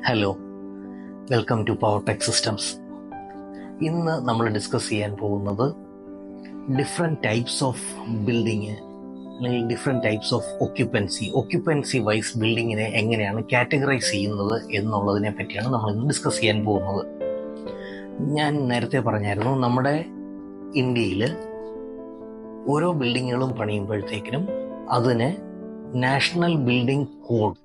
Hello, welcome to power tech systems. ഇന്ന് നമ്മൾ discuss ചെയ്യാൻ പോകുന്നത് ഡിഫറെൻറ്റ് ടൈപ്സ് ഓഫ് ബിൽഡിങ് അല്ലെങ്കിൽ different types of occupancy wise ബിൽഡിങ്ങിനെ എങ്ങനെയാണ് കാറ്റഗറൈസ് ചെയ്യുന്നത് എന്നുള്ളതിനെ പറ്റിയാണ് നമ്മൾ ഇന്ന് ഡിസ്കസ് ചെയ്യാൻ പോകുന്നത്. ഞാൻ നേരത്തെ പറഞ്ഞായിരുന്നു, നമ്മുടെ ഇന്ത്യയിൽ ഓരോ ബിൽഡിങ്ങുകളും പണിയുമ്പോഴത്തേക്കിനും അതിന് നാഷണൽ ബിൽഡിംഗ് കോഡ്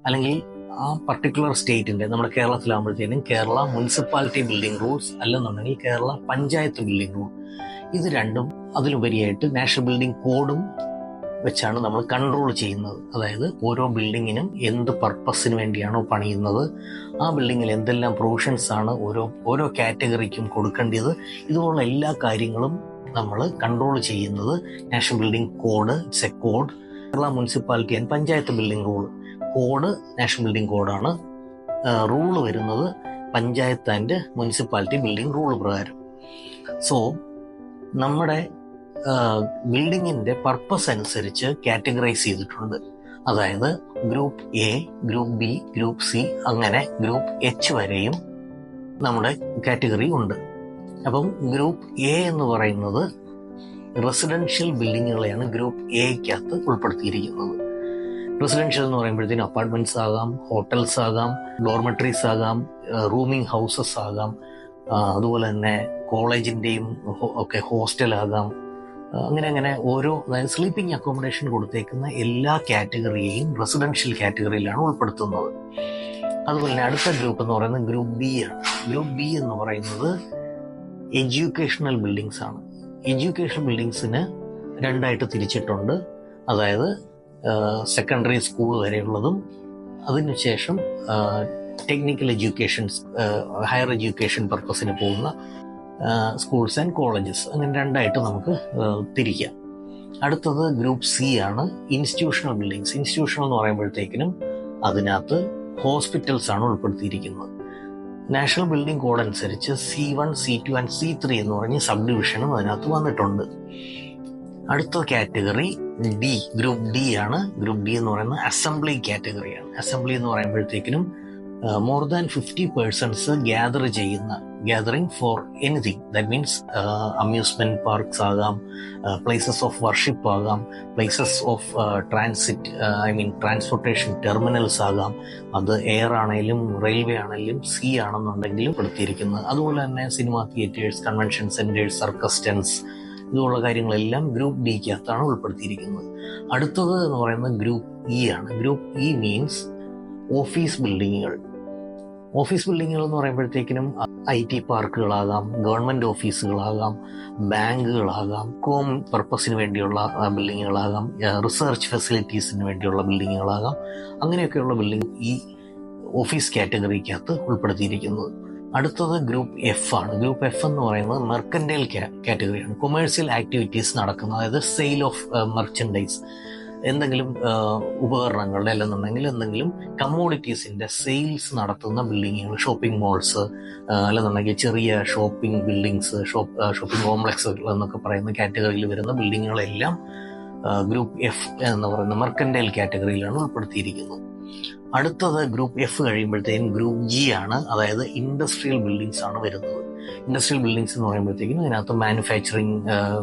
അല്ലെങ്കിൽ ആ പർട്ടിക്കുലർ സ്റ്റേറ്റിൻ്റെ, നമ്മുടെ കേരളത്തിലാകുമ്പോഴത്തേനും കേരള മുനിസിപ്പാലിറ്റി ബിൽഡിംഗ് റൂൾസ്, അല്ലെന്നുണ്ടെങ്കിൽ കേരള പഞ്ചായത്ത് ബിൽഡിംഗ് റൂൾ, ഇത് രണ്ടും അതിലുപരിയായിട്ട് നാഷണൽ ബിൽഡിംഗ് കോഡും വെച്ചാണ് നമ്മൾ കൺട്രോൾ ചെയ്യുന്നത്. അതായത് ഓരോ ബിൽഡിങ്ങിനും എന്ത് പർപ്പസിന് വേണ്ടിയാണോ പണിയുന്നത്, ആ ബിൽഡിങ്ങിൽ എന്തെല്ലാം പ്രൊവിഷൻസ് ആണ് ഓരോ കാറ്റഗറിക്കും കൊടുക്കേണ്ടത്, ഇതുപോലുള്ള എല്ലാ കാര്യങ്ങളും നമ്മൾ കൺട്രോൾ ചെയ്യുന്നത് national building code. It's A code. Kerala municipality and panchayat building rule code national building കോഡാണ്. റൂള് വരുന്നത് panchayat and municipality building rule പ്രകാരം. സോ നമ്മുടെ ബിൽഡിങ്ങിൻ്റെ പർപ്പസ് അനുസരിച്ച് കാറ്റഗറൈസ് ചെയ്തിട്ടുണ്ട്. അതായത് group A, group B, group C, അങ്ങനെ ഗ്രൂപ്പ് എച്ച് വരെയും നമ്മുടെ കാറ്റഗറി ഉണ്ട്. അപ്പം ഗ്രൂപ്പ് എ എന്ന് പറയുന്നത് റെസിഡൻഷ്യൽ ബിൽഡിങ്ങുകളെയാണ് ഗ്രൂപ്പ് എക്കകത്ത് ഉൾപ്പെടുത്തിയിരിക്കുന്നത്. റെസിഡൻഷ്യൽ എന്ന് പറയുമ്പോഴത്തേനും അപ്പാർട്ട്മെന്റ്സ് ആകാം, ഹോട്ടൽസ് ആകാം, ഡോർമെട്രീസ് ആകാം, റൂമിംഗ് ഹൗസസ് ആകാം, അതുപോലെ തന്നെ കോളേജിൻ്റെയും ഒക്കെ ഹോസ്റ്റലാകാം. അങ്ങനെ ഓരോ, അതായത് സ്ലീപ്പിംഗ് അക്കോമഡേഷൻ കൊടുത്തേക്കുന്ന എല്ലാ കാറ്റഗറിയെയും റെസിഡൻഷ്യൽ കാറ്റഗറിയിലാണ് ഉൾപ്പെടുത്തുന്നത്. അതുപോലെ തന്നെ അടുത്ത ഗ്രൂപ്പ് എന്ന് പറയുന്നത് ഗ്രൂപ്പ് ബി ആണ്. ഗ്രൂപ്പ് ബി എന്ന് പറയുന്നത് എഡ്യൂക്കേഷണൽ ബിൽഡിങ്സ് ആണ്. എഡ്യൂക്കേഷൻ ബിൽഡിങ്സിന് രണ്ടായിട്ട് തിരിച്ചിട്ടുണ്ട്. അതായത് സെക്കൻഡറി സ്കൂൾ വരെയുള്ളതും അതിനുശേഷം ടെക്നിക്കൽ എഡ്യൂക്കേഷൻസ്, ഹയർ എഡ്യൂക്കേഷൻ പർപ്പസിന് പോകുന്ന സ്കൂൾസ് ആൻഡ് കോളേജസ്, അങ്ങനെ രണ്ടായിട്ട് നമുക്ക് തിരിക്കാം. അടുത്തത് ഗ്രൂപ്പ് സി ആണ്, ഇൻസ്റ്റിറ്റ്യൂഷണൽ ബിൽഡിങ്സ്. ഇൻസ്റ്റിറ്റ്യൂഷണൽ എന്ന് പറയുമ്പോഴത്തേക്കിനും അതിനകത്ത് ഹോസ്പിറ്റൽസ് ആണ് ഉൾപ്പെടുത്തിയിരിക്കുന്നത്. നാഷണൽ ബിൽഡിംഗ് കോഡ് അനുസരിച്ച് C1, C2 ആൻഡ് C3 എന്ന് പറഞ്ഞ് സബ് ഡിവിഷനും അതിനകത്ത് വന്നിട്ടുണ്ട്. അടുത്ത കാറ്റഗറി ഡി, ഗ്രൂപ്പ് ഡി ആണ്. ഗ്രൂപ്പ് ഡി എന്ന് പറയുന്നത് അസംബ്ലി കാറ്റഗറിയാണ്. അസംബ്ലി എന്ന് പറയുമ്പോഴത്തേക്കിനും more than 50 persons gathering for anything. That means amusement parks ആകാം, പ്ലേസസ് ഓഫ് വർഷിപ്പ് ആകാം, പ്ലേസസ് ഓഫ് ട്രാൻസ്പോർട്ടേഷൻ ടെർമിനൽസ് ആകാം. അത് എയർ ആണെങ്കിലും റെയിൽവേ ആണെങ്കിലും സി ആണെന്നുണ്ടെങ്കിലും പെടുത്തിയിരിക്കുന്നത്. അതുപോലെ തന്നെ cinema theatres, convention centres, circus tents, ഇതുപോലുള്ള കാര്യങ്ങളെല്ലാം ഗ്രൂപ്പ് ഡിക്കകത്താണ് ഉൾപ്പെടുത്തിയിരിക്കുന്നത്. അടുത്തത് എന്ന് പറയുന്നത് ഗ്രൂപ്പ് ഇ ആണ്. ഗ്രൂപ്പ് ഇ മീൻസ് ഓഫീസ് ബിൽഡിങ്ങുകൾ. ഓഫീസ് ബിൽഡിങ്ങുകൾ എന്ന് പറയുമ്പോഴത്തേക്കിനും IT പാർക്കുകളാകാം, ഗവൺമെന്റ് ഓഫീസുകളാകാം, ബാങ്കുകളാകാം, കോം പർപ്പസിന് വേണ്ടിയുള്ള ബിൽഡിങ്ങുകളാകാം, റിസർച്ച് ഫെസിലിറ്റീസിന് വേണ്ടിയുള്ള ബിൽഡിങ്ങുകളാകാം. അങ്ങനെയൊക്കെയുള്ള ബിൽഡിംഗ് ഈ ഓഫീസ് കാറ്റഗറിക്കകത്ത് ഉൾപ്പെടുത്തിയിരിക്കുന്നത്. അടുത്തത് ഗ്രൂപ്പ് എഫ് ആണ്. ഗ്രൂപ്പ് എഫ് എന്ന് പറയുന്നത് മെർക്കൻഡൈൽ കാറ്റഗറിയാണ്. കൊമേഴ്സ്യൽ ആക്ടിവിറ്റീസ് നടക്കുന്ന, അതായത് സെയിൽ ഓഫ് മെർച്ചൻഡൈസ്, എന്തെങ്കിലും ഉപകരണങ്ങളുടെ അല്ലെന്നുണ്ടെങ്കിൽ എന്തെങ്കിലും കമ്മോഡിറ്റീസിന്റെ സെയിൽസ് നടത്തുന്ന ബിൽഡിങ്ങുകൾ, ഷോപ്പിംഗ് മോൾസ്, അല്ലെന്നുണ്ടെങ്കിൽ ചെറിയ ഷോപ്പിംഗ് ബിൽഡിങ്സ്, ഷോപ്പിംഗ് കോംപ്ലക്സുകൾ എന്നൊക്കെ പറയുന്ന കാറ്റഗറിയിൽ വരുന്ന ബിൽഡിങ്ങുകളെല്ലാം ഗ്രൂപ്പ് എഫ് എന്ന് പറയുന്ന മെർക്കൻഡൈൽ കാറ്റഗറിയിലാണ് ഉൾപ്പെടുത്തിയിരിക്കുന്നത്. അടുത്തത് ഗ്രൂപ്പ് എഫ് കഴിയുമ്പോഴത്തേക്കും ഗ്രൂപ്പ് ജി ആണ്. അതായത് ഇൻഡസ്ട്രിയൽ ബിൽഡിങ്സ് ആണ് വരുന്നത്. ഇൻഡസ്ട്രിയൽ ബിൽഡിങ്സ് എന്ന് പറയുമ്പോഴത്തേക്കും അതിനകത്ത് മാനുഫാക്ചറിങ്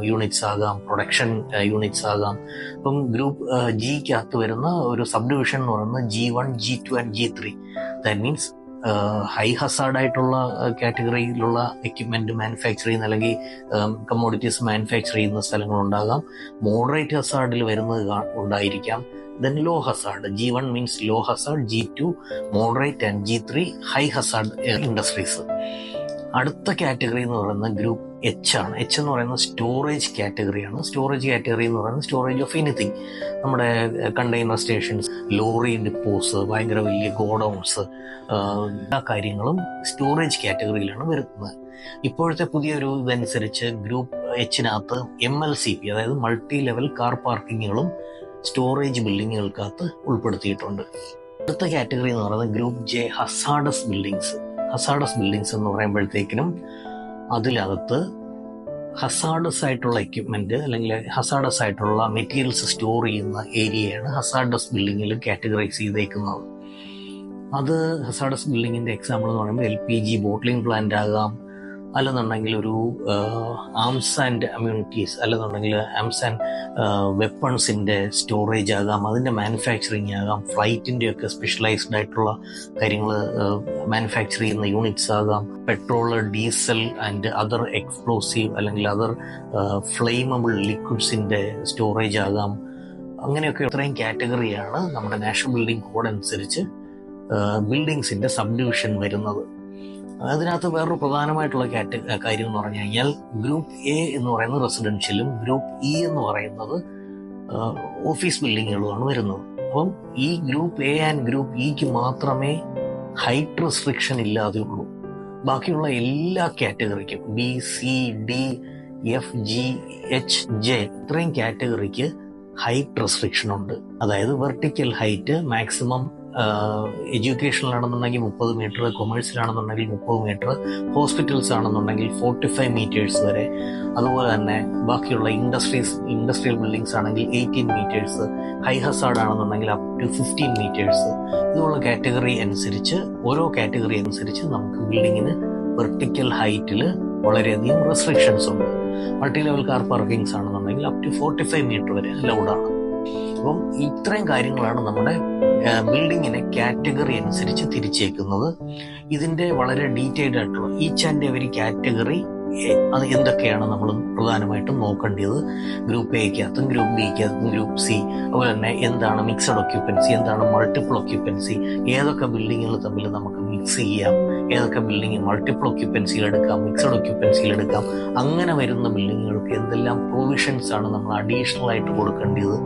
യൂണിറ്റ്സ് ആകാം, പ്രൊഡക്ഷൻ യൂണിറ്റ്സ് ആകാം. അപ്പം ഗ്രൂപ്പ് ജിക്കകത്ത് വരുന്ന ഒരു സബ് ഡിവിഷൻ എന്ന് പറയുന്നത് G1, G2 and G3. That means high Hazard ആയിട്ടുള്ള കാറ്റഗറിയിലുള്ള എക്യുപ്മെന്റ് മാനുഫാക്ചർ ചെയ്യുന്ന അല്ലെങ്കിൽ കമ്മോഡിറ്റീസ് മാനുഫാക്ചർ ചെയ്യുന്ന സ്ഥലങ്ങളുണ്ടാകാം. മോഡറേറ്റ് ഹസാർഡിൽ വരുന്നത് ഉണ്ടായിരിക്കാം. Then low hazard. G1 means low hazard, G2 moderate and G3 high hazard industries. അടുത്ത കാറ്റഗറി എന്ന് പറയുന്നത് ഗ്രൂപ്പ് എച്ച് ആണ്. എച്ച് എന്ന് പറയുന്നത് സ്റ്റോറേജ് കാറ്റഗറിയാണ്. സ്റ്റോറേജ് കാറ്റഗറി എന്ന് പറയുന്നത് സ്റ്റോറേജ് ഓഫ് എനിത്തിങ്. നമ്മുടെ കണ്ടെയ്നർ സ്റ്റേഷൻസ്, ലോറി ഡിപ്പോസ്, ഭയങ്കര വലിയ ഗോഡൗൺസ്, എല്ലാ കാര്യങ്ങളും സ്റ്റോറേജ് കാറ്റഗറിയിലാണ് വരുന്നത്. ഇപ്പോഴത്തെ പുതിയൊരു ഇതനുസരിച്ച് ഗ്രൂപ്പ് എച്ചിനകത്ത് MLCP, അതായത് മൾട്ടി ലെവൽ കാർ പാർക്കിങ്ങുകളും സ്റ്റോറേജ് ബിൽഡിങ്ങുകൾക്കകത്ത് ഉൾപ്പെടുത്തിയിട്ടുണ്ട്. അടുത്ത കാറ്റഗറി എന്ന് പറയുന്നത് group J, hazardous buildings. Hazardous buildings എന്ന് പറയുമ്പോഴത്തേക്കിനും അതിനകത്ത് ഹസാർഡസ് ആയിട്ടുള്ള എക്യുപ്മെന്റ് അല്ലെങ്കിൽ ഹസാർഡസ് ആയിട്ടുള്ള മെറ്റീരിയൽസ് സ്റ്റോർ ചെയ്യുന്ന ഏരിയയാണ് ഹസാർഡസ് ബിൽഡിങ്ങിൽ കാറ്റഗറൈസ് ചെയ്തേക്കുന്നത്. അത് ഹസാഡസ് ബിൽഡിങ്ങിൻ്റെ എക്സാമ്പിൾ എന്ന് പറയുമ്പോൾ LPG ബോട്ട്ലിംഗ് പ്ലാന്റ് ആകാം, അല്ലെന്നുണ്ടെങ്കിൽ ഒരു ആംസ് ആൻഡ് അമ്യൂണിറ്റീസ്, അല്ലെന്നുണ്ടെങ്കിൽ ആംസ് ആൻഡ് വെപ്പൺസിൻ്റെ സ്റ്റോറേജ് ആകാം, അതിൻ്റെ മാനുഫാക്ചറിങ് ആകാം, ഫ്ലൈറ്റിൻ്റെ ഒക്കെ സ്പെഷ്യലൈസ്ഡ് ആയിട്ടുള്ള കാര്യങ്ങൾ മാനുഫാക്ചർ ചെയ്യുന്ന യൂണിറ്റ്സ് ആകാം, petrol, diesel and other explosive അല്ലെങ്കിൽ അതർ ഫ്ലെയിമബിൾ ലിക്വിഡ്സിൻ്റെ സ്റ്റോറേജ് ആകാം. അങ്ങനെയൊക്കെ ഇത്രയും കാറ്റഗറിയാണ് നമ്മുടെ നാഷണൽ ബിൽഡിംഗ് കോഡ് അനുസരിച്ച് ബിൽഡിങ്സിൻ്റെ സബ് ഡിവിഷൻ വരുന്നത്. അതിനകത്ത് വേറൊരു പ്രധാനമായിട്ടുള്ള കാര്യം എന്ന് പറഞ്ഞു കഴിഞ്ഞാൽ ഗ്രൂപ്പ് എ എന്ന് പറയുന്നത് റെസിഡൻഷ്യലും ഗ്രൂപ്പ് ഇ എന്ന് പറയുന്നത് ഓഫീസ് ബിൽഡിങ്ങുകളുമാണ് വരുന്നത്. അപ്പം ഈ ഗ്രൂപ്പ് എ ആൻഡ് ഗ്രൂപ്പ് ഇക്ക് മാത്രമേ ഹൈറ്റ് റെസ്ട്രിക്ഷൻ ഇല്ലാതെ ഉള്ളൂ. ബാക്കിയുള്ള എല്ലാ കാറ്റഗറിക്കും B, C, D, F, G, H, J ഇത്രയും കാറ്റഗറിക്ക് ഹൈറ്റ് റെസ്ട്രിക്ഷൻ ഉണ്ട്. അതായത് വെർട്ടിക്കൽ ഹൈറ്റ് മാക്സിമം എഡ്യൂക്കേഷനിലാണെന്നുണ്ടെങ്കിൽ 30 മീറ്റർ, കൊമേഴ്സിലാണെന്നുണ്ടെങ്കിൽ 30 മീറ്റർ, ഹോസ്പിറ്റൽസ് ആണെന്നുണ്ടെങ്കിൽ 45 മീറ്റേഴ്സ് വരെ. അതുപോലെ തന്നെ ബാക്കിയുള്ള ഇൻഡസ്ട്രിയൽ ബിൽഡിങ്സ് ആണെങ്കിൽ 18 മീറ്റേഴ്സ്, ഹൈ ഹസാർഡ് ആണെന്നുണ്ടെങ്കിൽ അപ് ടു 15 മീറ്റേഴ്സ്. ഇതുള്ള കാറ്റഗറി അനുസരിച്ച്, ഓരോ കാറ്റഗറി അനുസരിച്ച് നമുക്ക് ബിൽഡിങ്ങിന് വെർട്ടിക്കൽ ഹൈറ്റിൽ വളരെയധികം റെസ്ട്രിക്ഷൻസ് ഉണ്ട്. മൾട്ടി ലെവൽ കാർ പാർക്കിങ്സ് ആണെന്നുണ്ടെങ്കിൽ അപ് ടു 45 മീറ്റർ വരെ അലൗഡാണ്. അപ്പം ഇത്രയും കാര്യങ്ങളാണ് നമ്മുടെ ബിൽഡിങ്ങിനെ കാറ്റഗറി അനുസരിച്ച് തിരിച്ചേക്കുന്നത്. ഇതിൻ്റെ വളരെ ഡീറ്റെയിൽഡ് ആയിട്ടുള്ള ഈച്ച് ആൻഡ് എവരി കാറ്റഗറി അത് എന്തൊക്കെയാണ് നമ്മൾ പ്രധാനമായിട്ടും നോക്കേണ്ടത്. ഗ്രൂപ്പ് എക്കകത്തും ഗ്രൂപ്പ് ബിക്കകത്തും ഗ്രൂപ്പ് സി, അതുപോലെ തന്നെ എന്താണ് മിക്സഡ് ഒക്യുപ്പൻസി, എന്താണ് മൾട്ടിപ്പിൾ ഒക്യുപ്പൻസി, ഏതൊക്കെ ബിൽഡിങ്ങുകൾ തമ്മിൽ നമുക്ക് മിക്സ് ചെയ്യാം, ഏതൊക്കെ ബിൽഡിംഗ് മൾട്ടിപ്പിൾ ഒക്യുപ്പൻസിയിൽ എടുക്കാം, മിക്സഡ് ഒക്യുപ്പൻസിയിൽ എടുക്കാം. അങ്ങനെ വരുന്ന ബിൽഡിങ്ങുകൾക്ക് എന്തെല്ലാം പ്രൊവിഷൻസ് ആണ് നമ്മൾ അഡീഷണൽ ആയിട്ട് കൊടുക്കേണ്ടത്.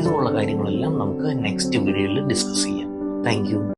ഇതുപോലുള്ള കാര്യങ്ങളെല്ലാം നമുക്ക് നെക്സ്റ്റ് വീഡിയോയിൽ ഡിസ്കസ് ചെയ്യാം. Thank you.